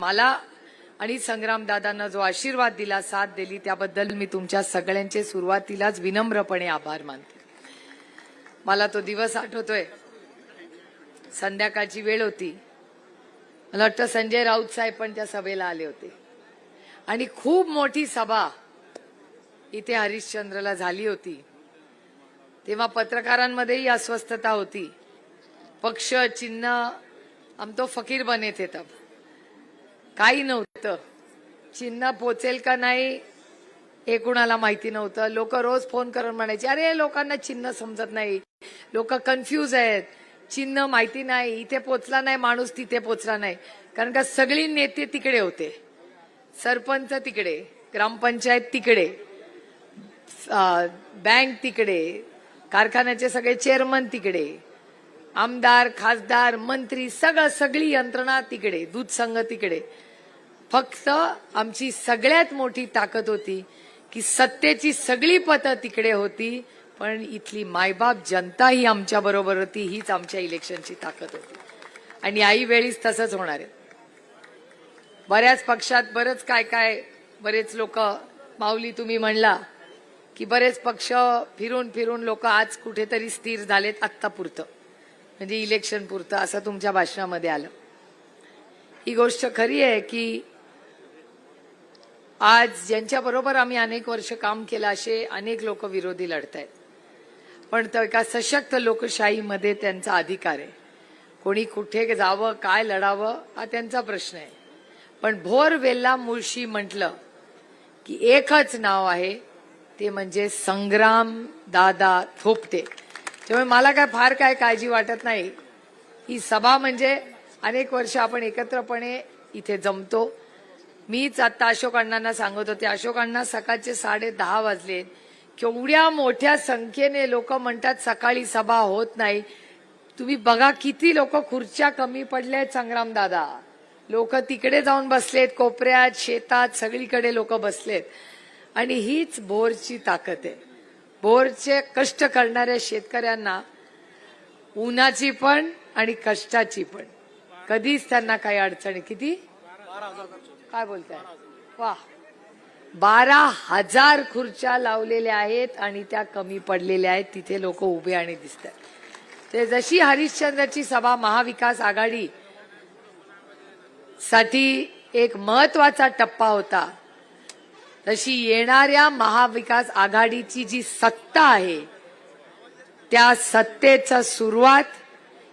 मला आणि संग्रामदादांना जो आशीर्वाद दिला, साथ दिली, त्याबद्दल मी तुमच्या सगळ्यांचे सुरुवातीलाच विनम्रपणे आभार मानते. मला तो दिवस आठवतोय, संध्याकाळची वेळ होती. मला वाटतं संजय राऊत साहेब पण त्या सभेला आले होते आणि खूप मोठी सभा इथे हरिश्चंद्रला झाली होती. तेव्हा पत्रकारांमध्येही अस्वस्थता होती. पक्ष चिन्ह हम तो फकीर बने थे तब. काही नव्हतं, चिन्ह पोचेल का नाही हे कुणाला माहिती नव्हतं. लोक रोज फोन करून म्हणायचे, अरे लोकांना चिन्ह समजत नाही, लोक कन्फ्यूज आहेत, चिन्ह माहिती नाही, इथे पोचला नाही माणूस, तिथे पोचला नाही. कारण का सगळी नेते तिकडे होते, सरपंच तिकडे, ग्रामपंचायत तिकडे, बँक तिकडे, कारखान्याचे सगळे चेअरमन तिकडे, आमदार खासदार मंत्री सगळी यंत्रणा तिकडे, दूध संघ तिकडे. फक्त आमची सगळ्यात मोठी ताकद होती की सत्तेची सगळी पतं तिकडे होती, पण इथली मायबाप जनता ही आमच्या बरोबर होती. हीच आमच्या इलेक्शनची ताकद होती आणि आई वेळीच तसंच होणार आहे. बऱ्याच पक्षात बरंच काय बरेच लोक, माऊली तुम्ही म्हणला की बरेच पक्ष फिरून फिरून लोक आज कुठेतरी स्थिर झालेत, आत्तापुरतं म्हणजे इलेक्शन पुरतं, असं तुमच्या भाषणामध्ये आलं. ही गोष्ट खरी आहे की आज ज्यांच्या बरोबर आम्ही अनेक वर्ष काम केलं असे अनेक लोक विरोधी लढतायत, पण तो एका सशक्त लोकशाहीमध्ये त्यांचा अधिकार आहे. कोणी कुठे जावं, काय लढावं हा त्यांचा प्रश्न आहे. पण भोर वेल्ला मुळशी म्हटलं की एकच नाव आहे, ते म्हणजे संग्राम दादा थोपटे. त्यामुळे मला फार काय काळजी वाटत नाही. ही सभा म्हणजे अनेक वर्ष आपण एकत्रपणे इथे जमतो. मीच आता अशोक अण्णांना सांगत होते, अशोक अण्णा सकाळचे 10:30 वाजले, केवढ्या मोठ्या संख्येने लोक म्हणतात सकाळी सभा होत नाही. तुम्ही बघा किती लोक, खुर्च्या कमी पडल्यात संग्राम दादा, लोक तिकडे जाऊन बसलेत, कोपऱ्यात, शेतात, सगळीकडे लोक बसलेत. आणि हीच भोरची ताकद आहे. भोरचे कष्ट करणाऱ्या शेतकऱ्यांना उन्हाची पण आणि कष्टाची पण कधीच त्यांना काही अडचण. किती काय बोलताय, वा, 12,000 खुर्च्या लावलेल्या आहेत आणि त्या कमी पडलेल्या आहेत. तिथे लोक उभे आणि दिसतात. ते जशी हरिश्चंद्रची सभा महाविकास आघाडी साठी एक महत्वाचा टप्पा होता, तशी येणाऱ्या महाविकास आघाडीची जी सत्ता आहे त्या सत्तेचा सुरुवात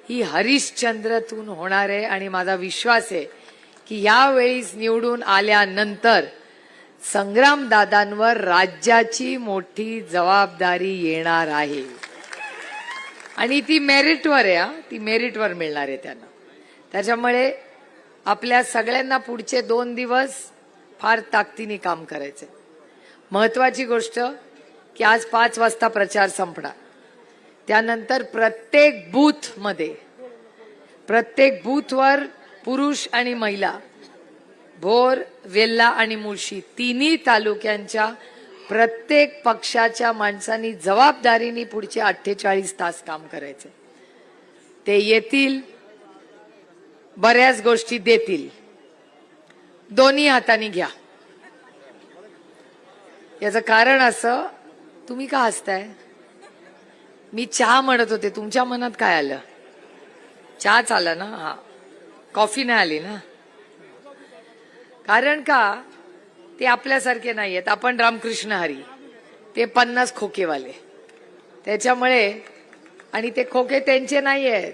ही हरिश्चंद्रतून होणार आहे. आणि माझा विश्वास आहे की यावेळीच निवडून आल्यानंतर संग्रामदादांवर राज्याची मोठी जबाबदारी येणार आहे आणि ती मेरिटवर आहे. ती मेरिटवर मिळणार आहे त्यांना. त्याच्यामुळे आपल्या सगळ्यांना पुढचे 2 दिवस फार ताकदीने काम करायचंय. महत्वाची गोष्ट की आज 5 वाजता प्रचार संपणार. त्यानंतर प्रत्येक बूथवर पुरुष आणि महिला, भोर, वेल्ला आणि मुळशी तिन्ही तालुक्यांच्या प्रत्येक पक्षाच्या माणसांनी जबाबदारीने पुढचे 48 तास काम करायचे. ते येतील, बऱ्याच गोष्टी देतील, दोन्ही हाताने घ्या. याचं कारण असं, तुम्ही का हसताय? मी चहा म्हणत होते, तुमच्या मनात काय आलं? चहाच आला ना? हा, कॉफी नाही आली ना? कारण का ते आपल्यासारखे नाही आहेत. आपण रामकृष्ण हरी, ते 50 खोकेवाले. त्याच्यामुळे, आणि ते खोके त्यांचे नाही आहेत,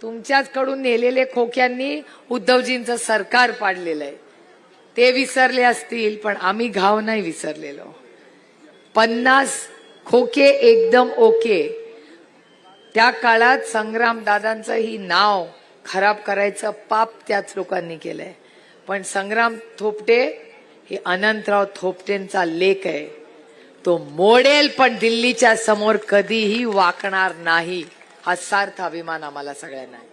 तुमच्याचकडून नेलेले खोक्यांनी उद्धवजींचं सरकार पाडलेलं आहे. ते विसरले असतील, पण आम्ही घाव नाही विसरलेलो. 50 खोके एकदम ओके. त्या काळात संग्रामदादांचं ही नाव खराब करायचं पाप त्याच लोकांनी केलंय. पण संग्राम थोपटे हे अनंतराव थोपटेंचा लेक आहे. तो मोडेल पण दिल्लीच्या समोर कधीही वाकणार नाही. हा सार्थ अभिमान आम्हाला सगळ्यांना आहे.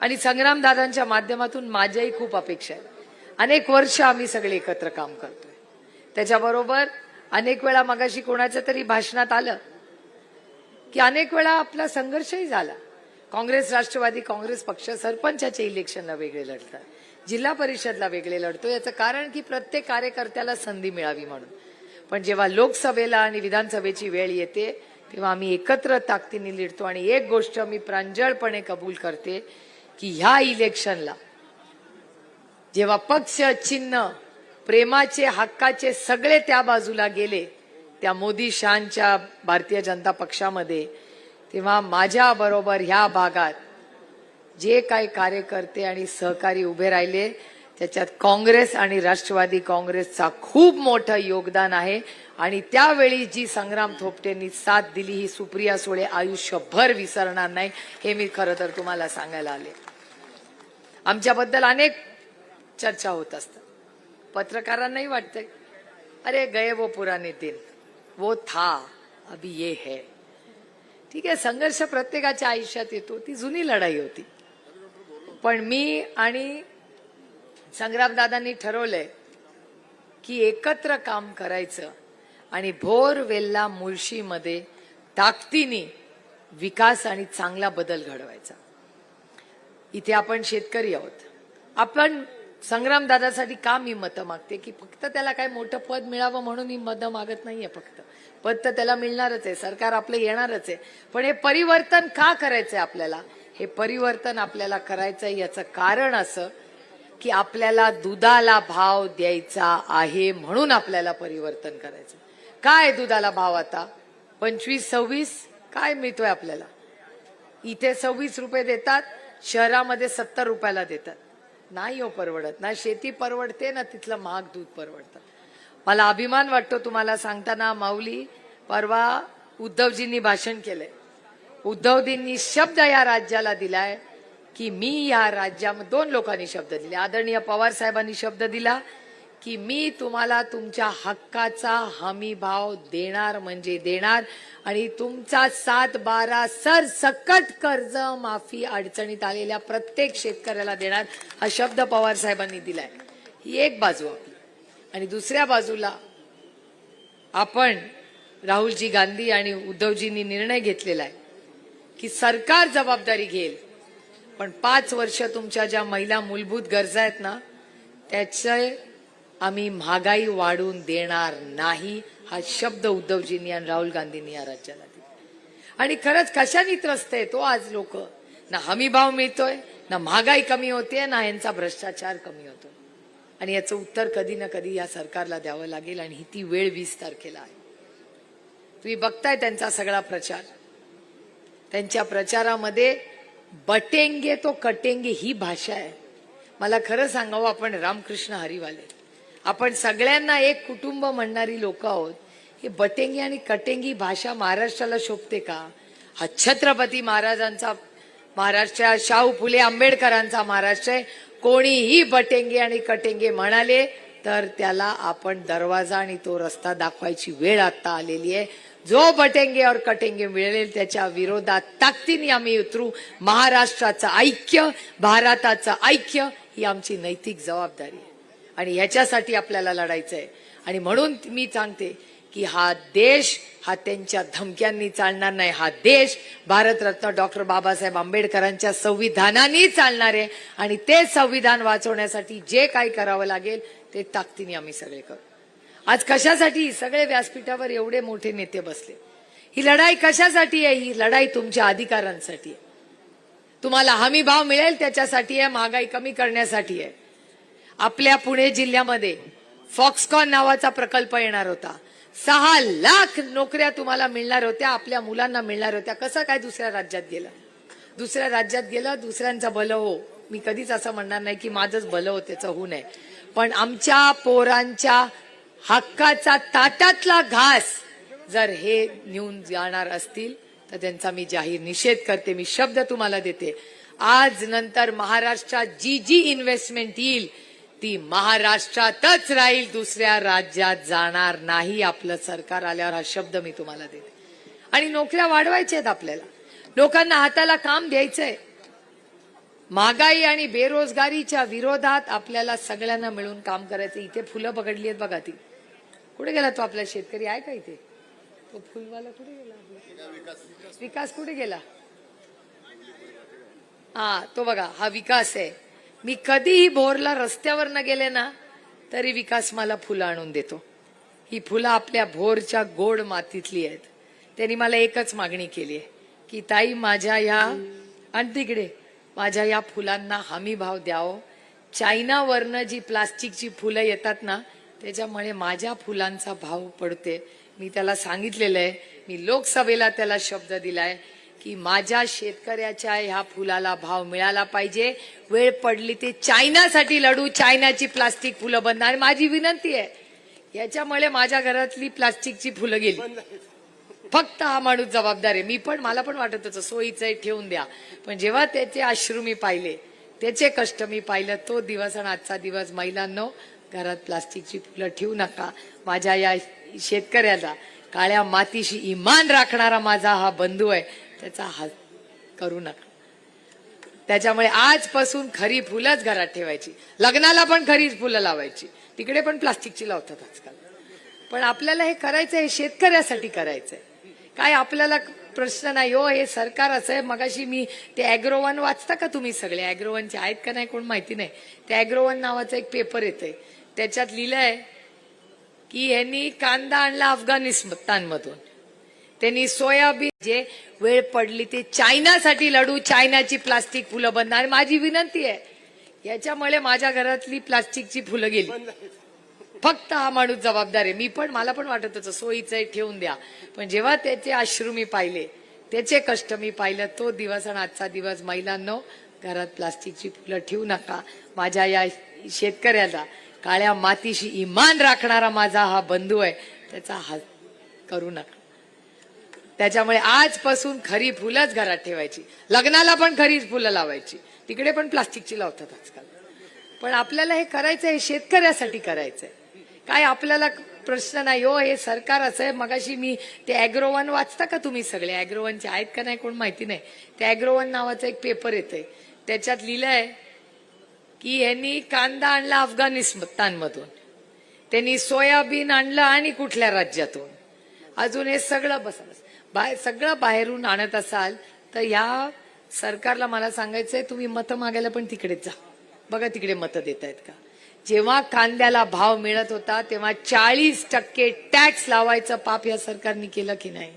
आणि संग्रामदादांच्या माध्यमातून माझ्याही खूप अपेक्षा आहे. अनेक वर्ष आम्ही सगळे एकत्र काम करतोय. त्याच्याबरोबर अनेक वेळा, मगाशी कोणाच्या तरी भाषणात आलं की अनेक वेळा आपला संघर्षही झाला. काँग्रेस, राष्ट्रवादी काँग्रेस पक्ष सरपंचाच्या इलेक्शनला वेगळे लढतात, जिल्हा परिषदला वेगळे लढतो. याचं कारण की प्रत्येक कार्यकर्त्याला संधी मिळावी म्हणून. पण जेव्हा लोकसभेला आणि विधानसभेची वेळ येते तेव्हा आम्ही एकत्र ताकदीने लढतो. आणि एक गोष्ट मी प्रांजळपणे कबूल करते की ह्या इलेक्शनला जेव्हा पक्ष, चिन्ह, प्रेमाचे, हक्काचे सगळे त्या बाजूला गेले, त्या मोदी शहांच्या भारतीय जनता पक्षामध्ये, तेव्हा माझ्या बरोबर ह्या भागात जे काही कार्यकर्ते आणि सहकारी उभे राहिले त्याच्यात काँग्रेस आणि राष्ट्रवादी काँग्रेसचा खूप मोठं योगदान आहे. आणि त्यावेळी जी संग्राम थोपटेंनी साथ दिली ही सुप्रिया सुळे आयुष्यभर विसरणार नाही, हे मी खरं तर तुम्हाला सांगायला आले. आमच्याबद्दल अनेक चर्चा होत असतात. पत्रकारांनाही वाटतंय अरे गए वो पुराने दिन, वो था अभी ये है. ठीक आहे, संघर्ष प्रत्येकाच्या आयुष्यात येतो, ती जुनी लढाई होती. पण मी आणि संग्रामदादांनी ठरवलंय की एकत्र काम करायचं आणि भोर वेल्ला मुळशीमध्ये ताकदीने विकास आणि चांगला बदल घडवायचा. इथे आपण शेतकरी आहोत. आपण संग्रामदादासाठी का मी मतं मागते की फक्त त्याला काय मोठं पद मिळावं म्हणून मी मतं मागत नाहीये. फक्त पद तर त्याला मिळणारच आहे, सरकार आपलं येणारच आहे. पण हे परिवर्तन का करायचंय आपल्याला? हे परिवर्तन आपल्याला करायचंय याचं कारण असं की आपल्याला दुधाला भाव द्यायचा आहे म्हणून आपल्याला परिवर्तन करायचं. काय दुधाला भाव आता 25-26 काय मिळतोय आपल्याला? इथे 26 रुपये देतात, शहरामध्ये 70 रुपयाला देतात. नाही हो परवडत. ना शेती परवडते ना तिथलं महाग दूध परवडतं. मला अभिमान वाटतो तुम्हाला सांगताना. माऊली, परवा उद्धवजींनी भाषण केलंय. उद्धवजींनी शब्द या राज्याला दिलाय की मी या राज्यामध्ये, दोन लोकांनी शब्द दिले. आदरणीय पवार साहेबांनी शब्द दिला की मी तुम्हाला तुमच्या हक्काचा हमी भाव देणार म्हणजे देणार आणि तुमचा 7-12 सरसकट कर्ज माफी अडचणीत आलेल्या प्रत्येक शेतकऱ्याला देणार, हा शब्द पवार साहेबांनी दिलाय. ही एक बाजू आपली. आणि दुसऱ्या बाजूला आपण राहुलजी गांधी आणि उद्धवजींनी निर्णय घेतलेला आहे की सरकार जबाबदारी घेईल, पण 5 वर्ष तुमच्या ज्या महिला मूलभूत गरजा आहेत ना त्याचे आम्ही महागाई वाढून देणार नाही, हा शब्द उद्धवजींनी आणि राहुल गांधींनी या राज्याला दिला. आणि खरंच कशाने त्रस्त आहे तो आज लोक? ना हमी भाव मिळतोय, ना महागाई कमी होते, ना यांचा भ्रष्टाचार कमी होतो. आणि याचं उत्तर कधी ना कधी या सरकारला द्यावं लागेल. आणि ही ती वेळ 20 तारखेला आहे. तुम्ही बघताय त्यांचा सगळा प्रचार. त्यांच्या प्रचारामध्ये बटेंगे तो कटेंगे ही भाषा आहे. मला खरं सांगावं, आपण रामकृष्ण हरिवाले, आपण सगळ्यांना एक कुटुंब म्हणणारी लोक आहोत. हे बटेंगे आणि कटेंगी भाषा महाराष्ट्राला शोभते का? हा छत्रपती महाराजांचा महाराष्ट्र, शाहू फुले आंबेडकरांचा महाराष्ट्र आहे. कोणीही बटेंगे आणि कटेंगे म्हणाले तर त्याला आपण दरवाजा आणि तो रस्ता दाखवायची वेळ आता आलेली आहे. जो बटेंगे और कटेंगे मिळेल त्याच्या विरोधात ताकदीने आम्ही उतरू. महाराष्ट्राचं ऐक्य, भारताचं ऐक्य ही आमची नैतिक जबाबदारी आहे आणि ह्याच्यासाठी आपल्याला लढायचंय. आणि म्हणून मी सांगते की हा देश हा त्यांच्या धमक्यांनी चालणार नाही. हा देश भारतरत्न डॉक्टर बाबासाहेब आंबेडकरांच्या संविधानाने चालणार आहे. आणि ते संविधान वाचवण्यासाठी जे काही करावं लागेल ते ताकदीने आम्ही सगळे करू. आज कशासाठी सगळे व्यासपीठावर एवढे मोठे नेते बसले? ही लढाई कशासाठी आहे? ही लढाई तुमच्या अधिकारांसाठी आहे. तुम्हाला हमी भाव मिळेल त्याच्यासाठी आहे, महागाई कमी करण्यासाठी आहे. आपल्या पुणे जिल्ह्यामध्ये फॉक्सकॉन नावाचा प्रकल्प येणार होता. 6 लाख नोकऱ्या तुम्हाला मिळणार होत्या, आपल्या मुलांना मिळणार होत्या. कसं काय दुसऱ्या राज्यात गेलं? दुसऱ्या राज्यात गेलं, दुसऱ्यांचं भलं हो. मी कधीच असं म्हणणार नाही की माझंच भलं हो, त्याचं होऊ नये. पण आमच्या पोरांच्या हक्काचा ताटातला घास जर हे नेऊन जाणार असतील तर त्यांचा मी जाहीर निषेध करते. मी शब्द तुम्हाला देते, आज नंतर महाराष्ट्रात जी जी इन्व्हेस्टमेंट येईल ती महाराष्ट्रातच राहील, दुसऱ्या राज्यात जाणार नाही. आपलं सरकार आल्यावर हा शब्द मी तुम्हाला देते. आणि नोकऱ्या वाढवायच्या आहेत आपल्याला, लोकांना हाताला काम द्यायचंय. महागाई आणि बेरोजगारीच्या विरोधात आपल्याला सगळ्यांना मिळून काम करायचं. इथे फुलं पकडली आहेत बघा. ती कुठे गेला तो आपला शेतकरी? आहे का इथे? तो फुलवाला कुठे गेला? विकास कुठे गेला? हा तो बघा, हा विकास आहे. मी कधीही भोरला रस्त्यावर न गेले ना तरी विकास मला फुलं आणून देतो. ही फुलं आपल्या भोरच्या गोड मातीतली आहेत. त्यांनी मला एकच मागणी केली आहे की ताई माझ्या या आणि तिकडे माझ्या या फुलांना हमी भाव द्यावं. चायनावरनं जी प्लास्टिकची फुलं येतात ना त्याच्यामुळे माझ्या फुलांचा भाव पडते. मी त्याला सांगितलेलं आहे, मी लोकसभेला त्याला शब्द दिलाय की माझ्या शेतकऱ्याच्या ह्या फुलाला भाव मिळाला पाहिजे. वेळ पडली ते चायनासाठी लढू, चायनाची प्लास्टिक फुलं बंद. आणि माझी विनंती आहे, याच्यामुळे माझ्या घरातली प्लास्टिकची फुलं गेली. फक्त हा माणूस जबाबदार आहे. मला पण वाटत होतं सोयीचं ठेवून द्या, पण जेव्हा त्याचे अश्रू मी पाहिले, त्याचे कष्ट मी पाहिलं, तो दिवस आणि आजचा दिवस. महिलांनो, घरात प्लास्टिकची फुलं ठेवू नका. माझ्या या शेतकऱ्याचा, काळ्या मातीशी इमान राखणारा माझा हा बंधू आहे, त्याचा हात करू नका. त्याच्यामुळे आजपासून खरी फुलंच घरात ठेवायची. लग्नाला पण खरी फुलं लावायची. तिकडे पण प्लास्टिकची लावतात आजकाल. पण आपल्याला हे करायचं आहे, शेतकऱ्यासाठी करायचंय. काय आपल्याला प्रश्न नाही हो. हे सरकार असं आहे. मगाशी मी ते अॅग्रोवन वाचता का तुम्ही सगळे? अॅग्रोवनचे आहेत का नाही कोण माहिती नाही. ते अॅग्रोवन नावाचा एक पेपर येतंय, त्याच्यात लिहिलंय की यांनी कांदा आणला अफगाणिस्तानमधून, त्यांनी सोयाबीन. जे वेळ पडली ते चायनासाठी लढू, चायनाची प्लास्टिक फुलं बंद. आणि माझी विनंती आहे, याच्यामुळे माझ्या घरातली प्लास्टिकची फुलं गेली. फक्त हा माणूस जबाबदार आहे. मला पण वाटत होतं सोयीचं ठेवून द्या, पण जेव्हा त्याचे अश्रू मी पाहिले, त्याचे कष्ट मी पाहिलं, तो दिवस आणि आजचा दिवस. महिलांनो, घरात प्लास्टिकची फुलं ठेवू नका. माझ्या या शेतकऱ्याचा, काळ्या मातीशी इमान राखणारा माझा हा बंधू आहे, त्याचा हात करू नका. त्याच्यामुळे आजपासून खरी फुलंच घरात ठेवायची. लग्नाला पण खरी फुलं लावायची. तिकडे पण प्लास्टिकची लावतात आजकाल. पण आपल्याला हे करायचं आहे, शेतकऱ्यासाठी करायचंय. काय आपल्याला प्रश्न नाही हो. हे सरकार असं आहे. मगाशी मी ते अॅग्रोवन वाचता का तुम्ही सगळे? अॅग्रोवनचे आहेत का नाही कोण माहिती नाही. ते अॅग्रोवन नावाचा एक पेपर येतंय, त्याच्यात लिहिलंय की यांनी कांदा आणला अफगाणिस्तानमधून, त्यांनी सोयाबीन आणलं आणि कुठल्या राज्यातून, अजून हे सगळं सगळं बाहेरून आणत असाल तर ह्या सरकारला मला सांगायचंय, तुम्ही मतं मागायला पण तिकडेच जा. बघा तिकडे मतं देत आहेत का? जेव्हा कांद्याला भाव मिळत होता तेव्हा 40% टॅक्स लावायचं पाप या सरकारने केलं की नाही?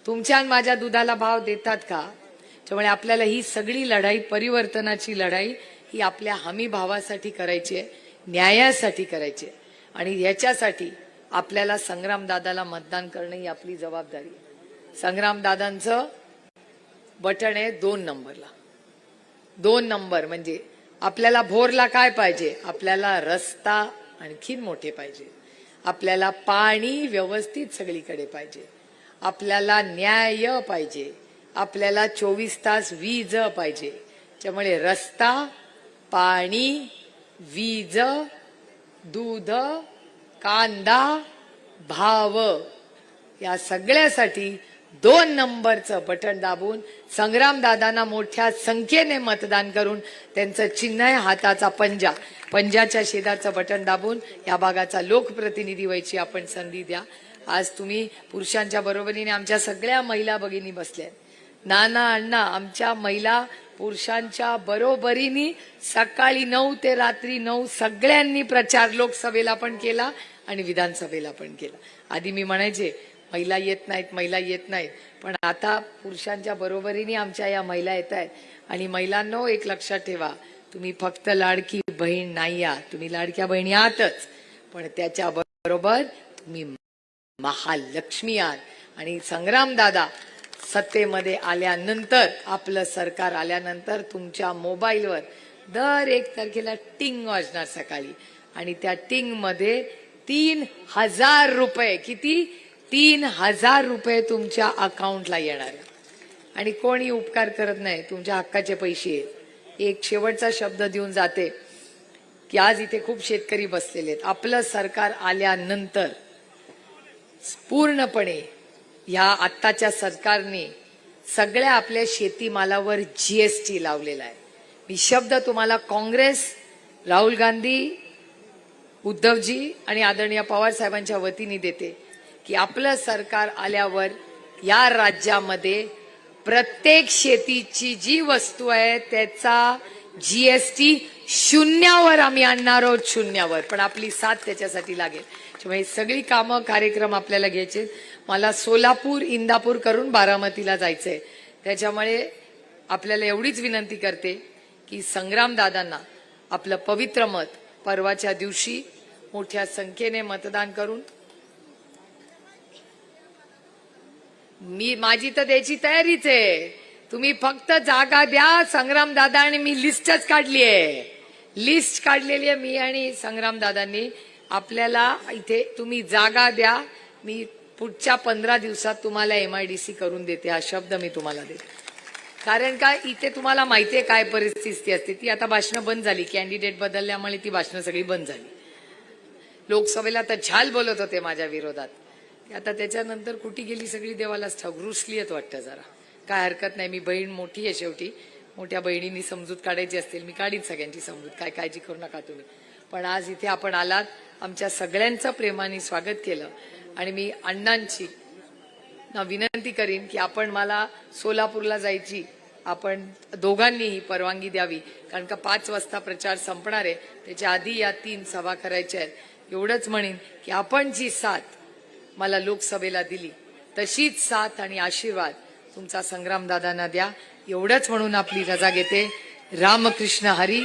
तुमच्या आणि माझ्या दुधाला भाव देतात का? त्यामुळे आपल्याला ही सगळी लढाई, परिवर्तनाची लढाई, ही आपल्या हमी भावासाठी करायची आहे, न्यायासाठी करायची आहे. आणि याच्यासाठी आपल्याला संग्रामदादाला मतदान करणं ही आपली जबाबदारी आहे. संग्रामदादांचं बटन आहे 2 नंबरला. 2 नंबर म्हणजे आपल्याला भोरला काय पाहिजे? आपल्याला रस्ता आणखीन मोठे पाहिजे, आपल्याला पाणी व्यवस्थित सगळीकडे पाहिजे, आपल्याला न्याय पाहिजे, आपल्याला 24 तास वीज पाहिजे. त्यामुळे रस्ता, पाणी, वीज, दूध, कांदा, भाव, या सगळ्यासाठी 2 नंबरचं बटन दाबून संग्रामदादांना मोठ्या संख्येने मतदान करून, त्यांचं चिन्ह आहे हाताचा पंजा, पंजाच्या शेजारचं बटन दाबून या भागाचा लोकप्रतिनिधी व्हायची आपण संधी द्या. आज तुम्ही पुरुषांच्या बरोबरीने आमच्या सगळ्या महिला भगिनी बसल्या. नाना अण्णा, आमच्या महिला पुरुषांच्या बरोबरीने सकाळी 9 ते रात्री 9 सगळ्यांनी प्रचार लोकसभेला पण केला आणि विधानसभेला पण केला. आधी मी म्हणायचे महिला येत नाहीत, पण आता पुरुषांच्या बरोबरीने आमच्या या महिला येत आहेत. आणि महिलांनो, एक लक्षात ठेवा, तुम्ही फक्त लाडकी बहीण नाही आहात, तुम्ही लाडक्या बहिणी आहातच, पण त्याच्या बरोबर तुम्ही महालक्ष्मी आहात. आणि संग्रामदादा सत्तेमध्ये आल्यानंतर, आपलं सरकार आल्यानंतर, तुमच्या मोबाईलवर दर 1 तारखेला टिंग वाजणार सकाळी, आणि त्या टिंग मध्ये 3000 रुपये, किती? 3000 रुपये तुमच्या अकाउंटला येणार. आणि कोणी उपकार करत नाही, तुमच्या हक्काचे पैसे. एक शेवटचा शब्द देऊन जाते की आज इथे खूप शेतकरी बसलेले आहेत. आपलं सरकार आल्यानंतर पूर्णपणे ह्या आत्ताच्या सरकारने सगळ्या आपल्या शेतीमालावर जीएसटी लावलेला आहे. मी शब्द तुम्हाला काँग्रेस, राहुल गांधी, उद्धवजी आणि आदरणीय पवार साहेबांच्या वतीने देते की आपलं सरकार आल्यावर या राज्यामध्ये प्रत्येक शेतीची जी वस्तू आहे त्याचा जीएसटी शून्यावर आम्ही आणणार आहोत, शून्यावर. पण आपली साथ त्याच्यासाठी लागेल. त्यामुळे सगळी कामं कार्यक्रम आपल्याला घ्यायचे. मला सोलापूर इंदापूर करून बारामतीला जायचंय. त्याच्यामुळे आपल्याला एवढीच विनंती करते की संग्रामदादांना आपलं पवित्र मत परवाच्या दिवशी मोठ्या संख्येने मतदान करून, माझी तर द्यायची तयारीच आहे. तुम्ही फक्त जागा द्या. संग्रामदादा आणि मी लिस्टच काढली आहे, लिस्ट काढलेली आहे मी आणि संग्रामदादांनी. आपल्याला इथे तुम्ही जागा द्या. मी पुढच्या 15 दिवसात तुम्हाला MIDC करून देते, हा शब्द मी तुम्हाला देते. कारण का इथे तुम्हाला माहितीये काय परिस्थिती असते. ती आता भाषणं बंद झाली, कॅन्डिडेट बदलल्यामुळे ती भाषणं सगळी बंद झाली. लोकसभेला तर झाल बोलत होते माझ्या विरोधात. आता त्याच्यानंतर कुठे गेली सगळी देवालाच ठाऊक. रुसली आहेत वाटतं जरा. काय हरकत नाही, मी बहीण मोठी आहे शेवटी. मोठ्या बहिणींनी समजूत काढायची असतील मी काढीन सगळ्यांची समजूत, काय काळजी करू नका तुम्ही. पण आज इथे आपण आलात, आमच्या सगळ्यांचं प्रेमाने स्वागत केलं. आणि मी अण्णांची विनंती करीन की आपण मला सोलापूरला जायची आपण दोघांनीही परवानगी द्यावी. कारण का 5 वाजता प्रचार संपणार आहे, त्याच्या आधी या 3 सभा करायच्या आहेत. एवढंच म्हणेन की आपण जी साथ मला लोकसभेला दिली तशीच साथ आणि आशीर्वाद तुमचा संग्रामदादांना द्या. एवढंच म्हणून आपली रजा घेते. रामकृष्ण हरी.